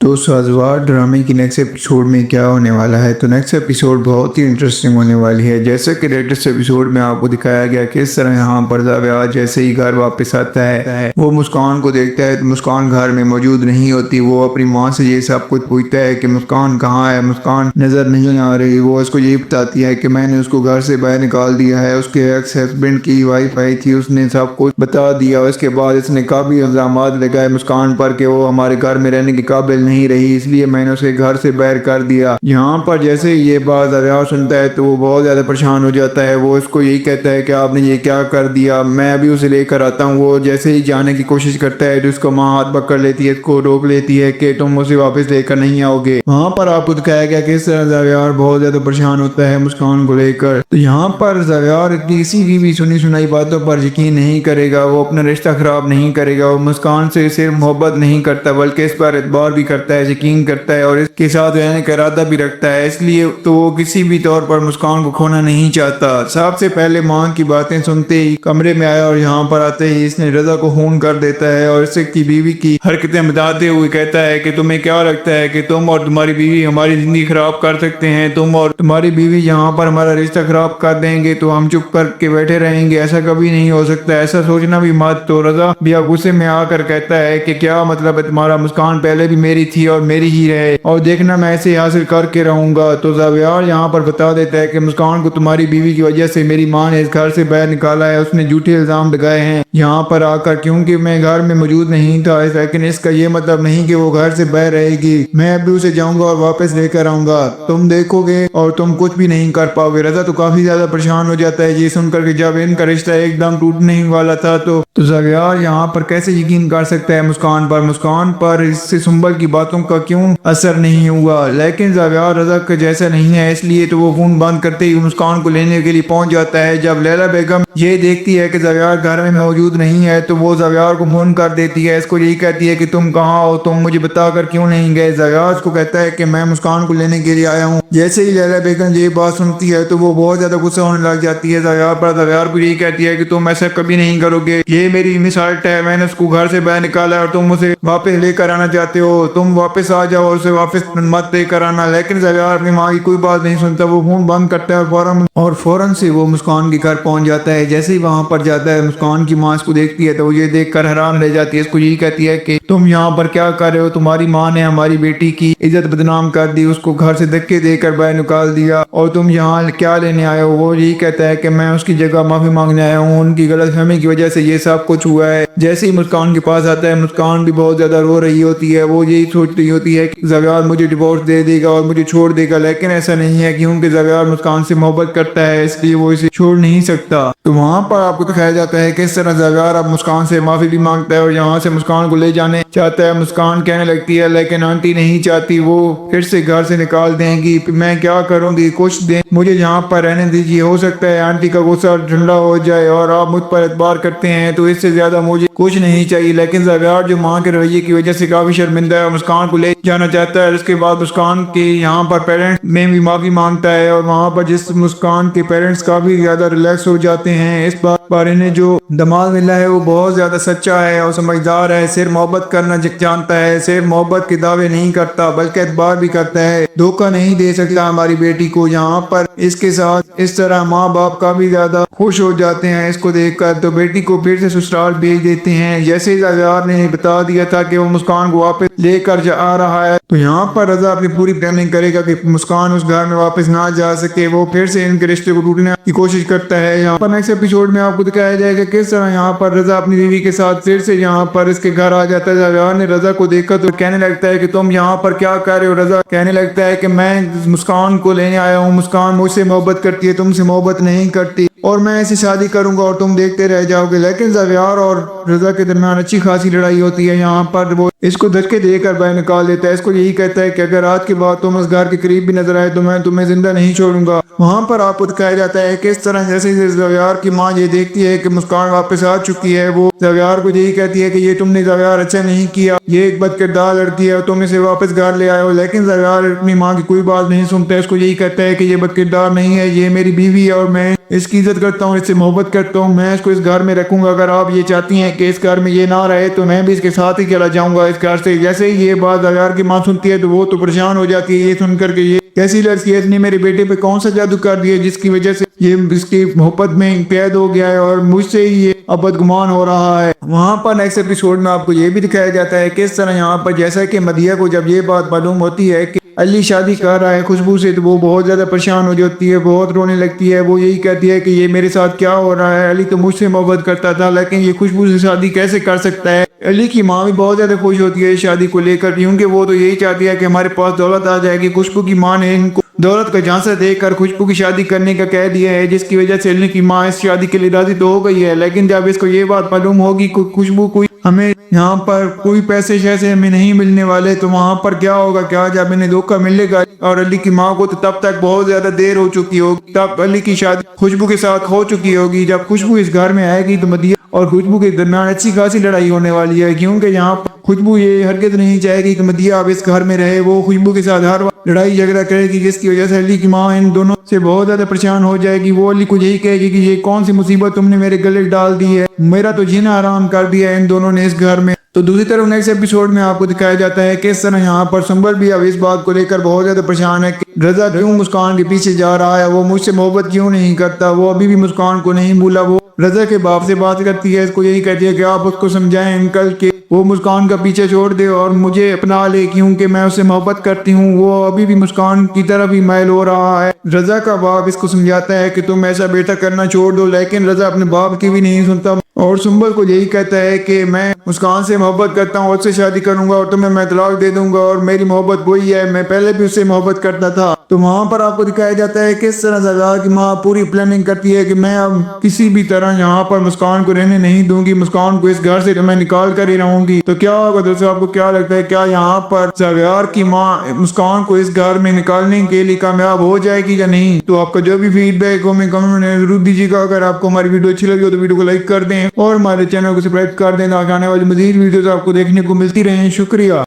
تو سازوار ڈرامے کی نیکسٹ ایپیسوڈ میں کیا ہونے والا ہے؟ تو نیکسٹ ایپیسوڈ بہت ہی انٹرسٹنگ ہونے والی ہے۔ جیسے کہ لیٹسٹ ایپیسوڈ میں آپ کو دکھایا گیا کہ اس طرح یہاں پر زاویار جیسے ہی گھر واپس آتا ہے وہ مسکان کو دیکھتا ہے تو مسکان گھر میں موجود نہیں ہوتی۔ وہ اپنی ماں سے یہ سب کچھ پوچھتا ہے کہ مسکان کہاں ہے، مسکان نظر نہیں آ رہی۔ وہ اس کو یہ بتاتی ہے کہ میں نے اس کو گھر سے باہر نکال دیا ہے، اس کے ایکس ہسبینڈ کی وائف آئی تھی، اس نے سب کچھ بتا دیا۔ اس کے بعد اس نے کافی الزامات لگائے مسکان پر کہ وہ ہمارے گھر میں رہنے کے قابل نہیں رہی، اس لیے میں نے اسے گھر سے باہر کر دیا۔ یہاں پر جیسے ہی یہ بات زاویار سنتا ہے تو وہ بہت زیادہ پریشان ہو جاتا ہے۔ وہ اس کو یہی کہتا ہے کہ آپ نے یہ کیا کر دیا، میں ابھی اسے لے کر آتا ہوں۔ وہ جیسے ہی جانے کی کوشش کرتا ہے تو اس کو ماں ہاتھ پکڑ لیتی ہے، اس کو روک لیتی ہے کہ تم اسے واپس لے کر نہیں آؤ گے۔ وہاں پر آپ کو دکھایا گیا کہ اس طرح زاویار بہت زیادہ پریشان ہوتا ہے مسکان کو لے کر۔ تو یہاں پر زاویار کسی کی بھی سنی سنائی باتوں پر یقین نہیں کرے گا، وہ اپنا رشتہ خراب نہیں کرے گا۔ وہ مسکان سے صرف محبت نہیں کرتا بلکہ اس پر اعتبار بھی کرتا ہے، یقین کرتا ہے اور اس کے ساتھ رہنے کا ارادہ بھی رکھتا ہے۔ اس لیے تو وہ کسی بھی طور پر مسکان کو کھونا نہیں چاہتا۔ سب سے پہلے ماں کی باتیں سنتے ہی کمرے میں آیا اور یہاں پر آتے ہی اس نے رضا کو فون کر دیتا ہے اور اس کی بیوی کی حرکتیں بتاتے ہوئے کہتا ہے کہ تمہیں کیا لگتا ہے کہ تم اور تمہاری بیوی ہماری زندگی خراب کر سکتے ہیں؟ تم اور تمہاری بیوی یہاں پر ہمارا رشتہ خراب کر دیں گے تو ہم چپ کر کے بیٹھے رہیں گے؟ ایسا کبھی نہیں ہو سکتا، ایسا سوچنا بھی مت۔ تو رضا بھی غصے میں آ کر کہتا ہے کہ کیا مطلب ہے تمہارا، مسکان پہلے بھی میری تھی اور میری ہی رہے اور دیکھنا میں اسے حاصل کر کے رہوں گا۔ تو زاویار یہاں پر بتا دیتا ہے کہ مسکان کو تمہاری بیوی کی وجہ سے میری ماں نے اس گھر سے باہر نکالا ہے، اس نے جھوٹے الزام لگائے ہیں یہاں پر آ کر، کیونکہ میں گھر میں موجود نہیں تھا، لیکن اس کا یہ مطلب نہیں کہ وہ گھر سے باہر رہے گی۔ میں ابھی اسے جاؤں گا اور واپس لے کر آؤں گا، تم دیکھو گے اور تم کچھ بھی نہیں کر پاؤ گے۔ رضا تو کافی زیادہ پریشان ہو جاتا ہے یہ سن کر کہ جب ان کا رشتہ ایک دم ٹوٹنے ہی والا تھا تو زاویار یہاں پر کیسے یقین کر سکتا ہے مسکان پر اس سے سنبل کی باتوں کا کیوں اثر نہیں ہوا؟ لیکن زاویار رضا کا جیسا نہیں ہے، اس لیے تو وہ فون بند کرتے ہی مسکان کو لینے کے لیے پہنچ جاتا ہے۔ جب لیلا بیگم یہ دیکھتی ہے کہ زاویار گھر میں موجود نہیں ہے تو وہ زاویار کو فون کر دیتی ہے، اس کو یہی کہتی ہے کہ تم کہاں ہو، تم مجھے بتا کر کیوں نہیں گئے؟ زاویار اس کو کہتا ہے کہ میں مسکان کو لینے کے لیے آیا ہوں۔ جیسے ہی لیلا بیگم یہ بات سنتی ہے تو وہ بہت زیادہ غصہ ہونے لگ جاتی ہے زاویار پر۔ زاویار کو یہی کہتی ہے کہ تم ایسا کبھی نہیں کرو گے، یہ میری مثال ہے، میں نے اس کو گھر سے باہر نکالا اور تم اسے واپس لے کر آنا چاہتے ہو، تم واپس آ جاؤ اور اسے واپس مت لے کر آنا۔ لیکن زاویار اپنی ماں کی کوئی بات نہیں سنتا، وہ فون بند کرتا ہے اور فوراً سے وہ مسکان کے گھر پہنچ جاتا ہے۔ جیسے ہی وہاں پر جاتا ہے مسکان کی ماں اس کو دیکھتی ہے تو وہ یہ دیکھ کر حیران رہ جاتی ہے، اس کو یہی کہتی ہے کہ تم یہاں پر کیا کر رہے ہو؟ تمہاری ماں نے ہماری بیٹی کی عزت بدنام کر دی، اس کو گھر سے دھکے دے کر باہر نکال دیا اور تم یہاں کیا لینے آئے ہو؟ وہ یہی کہتا ہے کہ میں اس کی جگہ معافی مانگنے آیا ہوں، ان کی غلط فہمی کی وجہ سے یہ سب کچھ ہوا ہے۔ جیسے ہی مسکان کے پاس آتا ہے مسکان بھی بہت زیادہ رو رہی ہوتی ہے، وہ یہی سوچ رہی ہوتی ہے کہ زاویار مجھے ڈیورس دے دے گا اور مجھے چھوڑ دے گا، لیکن ایسا نہیں ہے کیونکہ زاویار مسکان سے محبت کرتا ہے، اس لیے وہ اسے چھوڑ نہیں سکتا۔ تو وہاں پر آپ کو دکھایا جاتا ہے کہ اس طرح زاویار اب مسکان سے معافی بھی مانگتا ہے اور یہاں سے مسکان کو لے جانے چاہتا ہے۔ مسکان کہنے لگتی ہے لیکن آنٹی نہیں چاہتی، وہ پھر سے گھر سے نکال دیں گی، میں کیا کروں گی، کچھ دن مجھے یہاں پر رہنے دیجیے، ہو سکتا ہے آنٹی کا غصہ ٹھنڈا ہو جائے اور آپ مجھ پر اعتبار کرتے ہیں تو اس سے زیادہ مجھے کچھ نہیں چاہیے۔ لیکن زاویار جو ماں کے رویے کی وجہ سے کافی شرمندہ ہے اور مسکان کو لے جانا چاہتا ہے۔ اس کے بعد مسکان کے یہاں پر پیرنٹس میں بھی معافی مانگتا ہے اور وہاں پر جس مسکان کے پیرنٹس کافی زیادہ ریلیکس ہو جاتے ہیں اس بات پر، انہیں جو دماغ ملا ہے وہ بہت زیادہ سچا ہے اور سمجھدار ہے، صرف محبت کرنا جانتا ہے، صرف محبت کے دعوے نہیں کرتا بلکہ اعتبار بھی کرتا ہے، دھوکہ نہیں دے سکتا ہماری بیٹی کو۔ یہاں پر اس کے ساتھ اس طرح ماں باپ کافی زیادہ خوش ہو جاتے ہیں اس کو دیکھ کر، تو بیٹی کو پھر سے سسرال بھیج دیتے ہیں۔ جیسے ہی زاویار نے بتا دیا تھا کہ وہ مسکان کو واپس لے کر آ رہا ہے تو یہاں پر رضا اپنی پوری پلاننگ کرے گا کہ مسکان اس گھر میں واپس نہ جا سکے، وہ پھر سے ان کے رشتے کو ٹوٹنے کی کوشش کرتا ہے۔ یہاں پر نیکسٹ ایپیسوڈ میں آپ کو دکھایا جائے گا کس طرح یہاں پر رضا اپنی بیوی کے ساتھ پھر سے یہاں پر اس کے گھر آ جاتا ہے۔ زاویار نے رضا کو دیکھا تو کہنے لگتا ہے کہ تم یہاں پر کیا کر رہے ہو؟ رضا کہنے لگتا ہے کہ میں مسکان کو لینے آیا ہوں، مسکان مجھ سے محبت کرتی ہے، تم سے محبت نہیں کرتی اور میں ایسی شادی کروں گا اور تم دیکھتے رہ جاؤ گے۔ لیکن زاویار اور رضا کے درمیان اچھی خاصی لڑائی ہوتی ہے، یہاں پر وہ اس کو دھکے دے کر باہر نکال دیتا ہے، اس کو یہی کہتا ہے کہ اگر آج کے بعد تم اس گھر کے قریب بھی نظر آئے تو میں تمہیں زندہ نہیں چھوڑوں گا۔ وہاں پر آپ کو دکھایا جاتا ہے کہ اس طرح جیسے زاویار کی ماں یہ دیکھتی ہے کہ مسکان واپس آ چکی ہے، وہ زاویار کو یہی کہتی ہے کہ یہ تم نے زاویار اچھا نہیں کیا، یہ ایک بد کردار لڑکی ہے اور تم اسے واپس گھر لے آئے ہو۔ لیکن زاویار اپنی ماں کی کوئی بات نہیں سنتا ہے، اس کو یہی کہتا ہے کہ یہ بد کردار نہیں ہے، یہ میری بیوی ہے اور میں اس کی عزت عزت کرتا ہوں، اس سے محبت کرتا ہوں، میں اس کو اس گھر میں رکھوں گا۔ اگر آپ یہ چاہتی ہیں کہ اس گھر میں یہ نہ رہے تو میں بھی اس کے ساتھ ہی چلا جاؤں گا اس گھر سے۔ جیسے ہی یہ بات اغیار کی ماں سنتی ہے تو وہ تو پریشان ہو جاتی ہے یہ سن کر کے، یہ کیسی لڑکی ہے، اس نے میرے بیٹے پہ کون سا جادو کر دیا جس کی وجہ سے یہ اس کی محبت میں قید ہو گیا ہے اور مجھ سے ہی یہ اب بدگمان ہو رہا ہے۔ وہاں پر نیکسٹ ایپیسوڈ میں آپ کو یہ بھی دکھایا جاتا ہے کس طرح یہاں پر جیسا کہ مدیہ کو جب یہ بات معلوم ہوتی ہے کہ علی شادی کر رہا ہے خوشبو سے تو وہ بہت زیادہ پریشان ہو جاتی ہے، بہت رونے لگتی ہے۔ وہ یہی کہتی ہے کہ یہ میرے ساتھ کیا ہو رہا ہے، علی تو مجھ سے محبت کرتا تھا لیکن یہ خوشبو سے شادی کیسے کر سکتا ہے۔ علی کی ماں بھی بہت زیادہ خوش ہوتی ہے اس شادی کو لے کر، کیونکہ وہ تو یہی چاہتی ہے کہ ہمارے پاس دولت آ جائے گی۔ خوشبو کی ماں نے ان کو دولت کا جھانسا دے کر خوشبو کی شادی کرنے کا کہہ دیا ہے، جس کی وجہ سے علی کی ماں اس شادی کے لیے راضی تو ہو گئی ہے۔ لیکن جب اس کو یہ بات معلوم ہوگی کہ خوشبو کوئی ہمیں یہاں پر کوئی پیسے شیسے ہمیں نہیں ملنے والے تو وہاں پر کیا ہوگا، کیا جب انہیں دھوکہ ملے گا اور علی کی ماں کو تو تب تک بہت زیادہ دیر ہو چکی ہوگی، تب علی کی شادی خوشبو کے ساتھ ہو چکی ہوگی۔ جب خوشبو اس گھر میں آئے گی تو مدیہ اور خوشبو کے درمیان اچھی خاصی لڑائی ہونے والی ہے، کیونکہ یہاں پر خوشبو یہ ہرگز نہیں چاہے گی کہ مدیہ اب اس گھر میں رہے۔ وہ خوشبو کے ساتھ ہر وقت لڑائی جھگڑا کرے گی، جس کی وجہ سے علی کی ماں ان دونوں سے بہت زیادہ پریشان ہو جائے گی۔ وہ علی کو یہی کہے گی کہ یہ کون سی مصیبت تم نے میرے گلے ڈال دی ہے، میرا تو جینا حرام کر دیا ہے ان دونوں نے اس گھر میں۔ تو دوسری طرف نیکسٹ ایپیسوڈ میں آپ کو دکھایا جاتا ہے کہ اس طرح یہاں پر سنبل بھی اب اس بات کو لے کر بہت زیادہ پریشان ہے کہ رضا کیوں مسکان کے پیچھے جا رہا ہے، وہ مجھ سے محبت کیوں نہیں کرتا، وہ ابھی بھی مسکان کو نہیں بھولا۔ وہ رضا کے باپ سے بات کرتی ہے، اس کو یہی کہتی ہے کہ آپ اس کو سمجھائیں انکل کہ وہ مسکان کا پیچھے چھوڑ دے اور مجھے اپنا لے، کیونکہ میں اسے محبت کرتی ہوں۔ وہ ابھی بھی مسکان کی طرف ہی میل ہو رہا ہے۔ رضا کا باپ اس کو سمجھاتا ہے کہ تم ایسا بیٹا کرنا چھوڑ دو، لیکن رضا اپنے باپ کی بھی نہیں سنتا اور سنبل کو یہی کہتا ہے کہ میں مسکان سے محبت کرتا ہوں، اس سے شادی کروں گا اور تمہیں میں طلاق دے دوں گا، اور میری محبت وہی ہے، میں پہلے بھی اس سے محبت کرتا تھا۔ تو وہاں پر آپ کو دکھایا جاتا ہے کہ اس طرح زرار کی ماں پوری پلاننگ کرتی ہے کہ میں اب کسی بھی طرح یہاں پر مسکان کو رہنے نہیں دوں گی، مسکان کو اس گھر سے میں نکال کر ہی رہوں گی۔ تو کیا ہوگا دوستوں، آپ کو کیا لگتا ہے، کیا یہاں پر زرار کی ماں مسکان کو اس گھر میں نکالنے کے لیے کامیاب ہو جائے گی یا نہیں؟ تو آپ کا جو بھی فیڈ بیک ہو ہمیں کمنٹ میں ضرور دیجیے گا۔ اگر آپ کو ہماری ویڈیو اچھی لگی ہو تو ویڈیو کو لائک کر دیں اور ہمارے چینل کو سبسکرائب کر دیں تاکہ آنے والی مزید ویڈیوز آپ کو دیکھنے کو ملتی رہیں۔ شکریہ۔